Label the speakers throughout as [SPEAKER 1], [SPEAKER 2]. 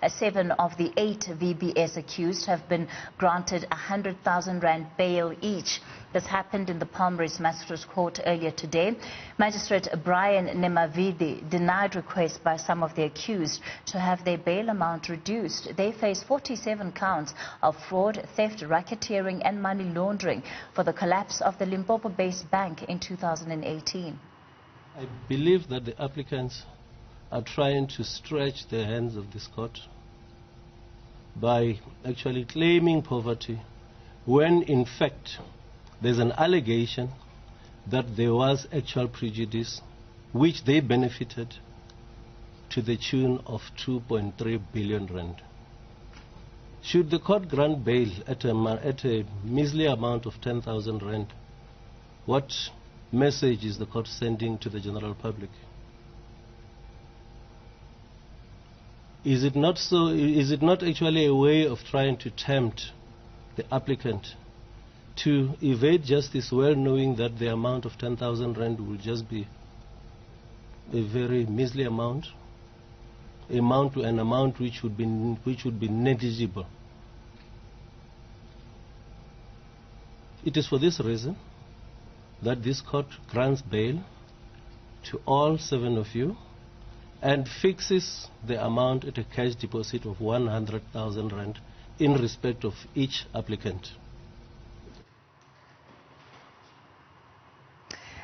[SPEAKER 1] 7 of the 8 VBS accused have been granted 100,000 rand bail each. This happened in the Palmera's Magistrates Court earlier today. Magistrate Brian Nemavidi denied requests by some of the accused to have their bail amount reduced. They face 47 counts of fraud, theft, racketeering and money laundering for the collapse of the Limpopo-based bank in 2018.
[SPEAKER 2] I believe that the applicants are trying to stretch the hands of this court by actually claiming poverty when in fact there's an allegation that there was actual prejudice which they benefited to the tune of 2.3 billion rand. Should the court grant bail at a measly amount of 10,000 rand, what message is the court sending to the general public? Is it not so? Is it not actually a way of trying to tempt the applicant to evade justice, well knowing that the amount of 10,000 rand will just be a very measly amount, an amount which would be negligible? It is for this reason that this court grants bail to all 7 of you and fixes the amount at a cash deposit of 100,000 rand in respect of each applicant.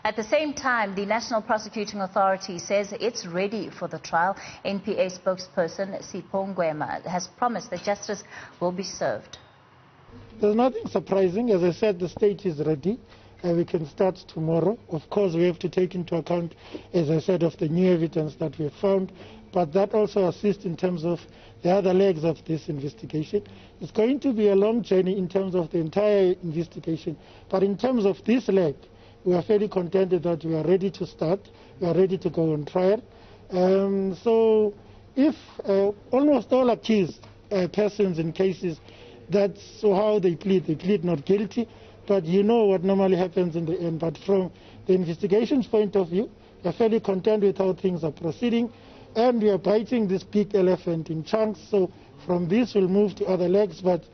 [SPEAKER 1] At the same time, the National Prosecuting Authority says it's ready for the trial. NPA spokesperson Sipho Ngwema has promised that justice will be served.
[SPEAKER 3] There's nothing surprising. As I said, the state is ready. We can start tomorrow. Of course, we have to take into account, as I said, of the new evidence that we have found, but that also assists in terms of the other legs of this investigation. It's going to be a long journey in terms of the entire investigation, but in terms of this leg, we are fairly contented that we are ready to start, we are ready to go on trial. So if almost all accused persons in cases, that's how they plead not guilty, but you know what normally happens in the end. But from the investigation's point of view, we are fairly content with how things are proceeding, and we are biting this big elephant in chunks. So from this we'll move to other legs, but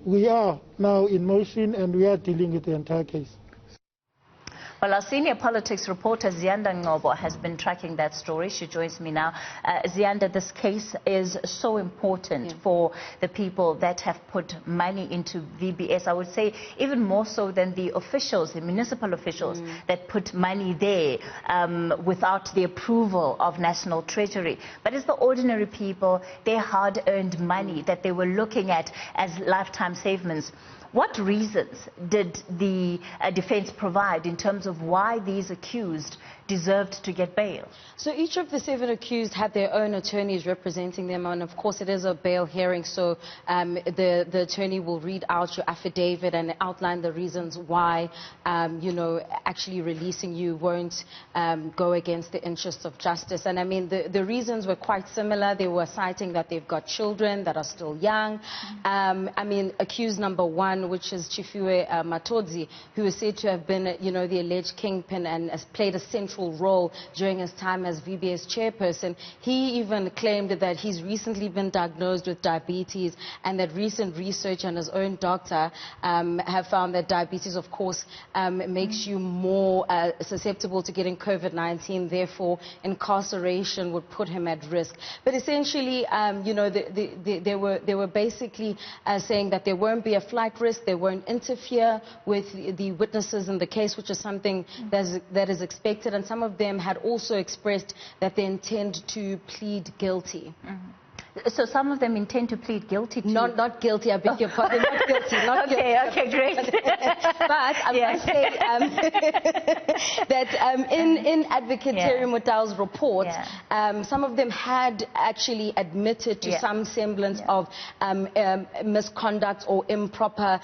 [SPEAKER 3] we are now in motion and we are dealing with the entire case.
[SPEAKER 1] Well, our senior politics reporter Ziyanda Ngcobo has been tracking that story. She joins me now. Ziyanda, this case is so important for the people that have put money into VBS. I would say even more so than the officials, the municipal officials that put money there without the approval of National Treasury. But it's the ordinary people, their hard-earned money that they were looking at as lifetime savings. What reasons did the defense provide in terms of why these accused deserved to get bail?
[SPEAKER 4] So each of the 7 accused had their own attorneys representing them, and of course it is a bail hearing, so the attorney will read out your affidavit and outline the reasons why, you know, actually releasing you won't go against the interests of justice. And I mean, the reasons were quite similar. They were citing that they've got children that are still young. I mean, accused number 1, which is Chifiwe Matodzi, who is said to have been, you know, the alleged kingpin and has played a central role during his time as VBS chairperson. He even claimed that he's recently been diagnosed with diabetes, and that recent research and his own doctor have found that diabetes, of course, makes you more susceptible to getting COVID-19. Therefore, incarceration would put him at risk. But essentially, you know, they were basically saying that there won't be a flight risk, they won't interfere with the witnesses in the case, which is something that is expected. And some of them had also expressed that they intend to plead guilty.
[SPEAKER 1] So some of them intend to plead guilty to...
[SPEAKER 4] Not guilty, I beg your pardon, not guilty, not guilty.
[SPEAKER 1] Okay, great.
[SPEAKER 4] But I must say that in Advocate Terry Mutau's report, some of them had actually admitted to some semblance of misconduct or improper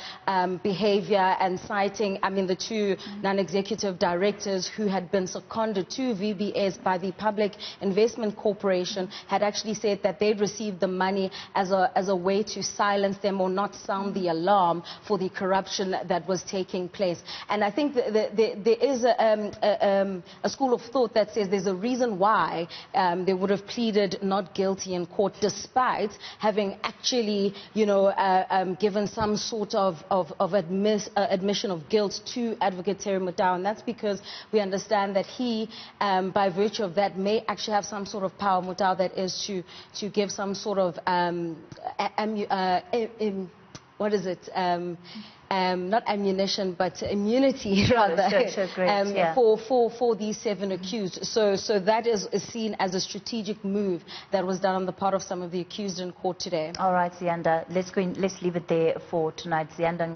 [SPEAKER 4] behavior, and citing, I mean, the 2 non-executive directors who had been seconded to VBS by the Public Investment Corporation had actually said that they'd received received the money as a way to silence them or not sound the alarm for the corruption that was taking place. And I think there is a school of thought that says there's a reason why they would have pleaded not guilty in court, despite having actually, given some sort of admission of guilt to Advocate Terry Mutau. And that's because we understand that he, by virtue of that, may actually have some sort of power, Mutau, that is to give some sort of what is it? Not ammunition, but immunity, rather, for these 7 accused. So that is seen as a strategic move that was done on the part of some of the accused in court today.
[SPEAKER 1] All right, Ziyanda, let's leave it there for tonight. Ziyanda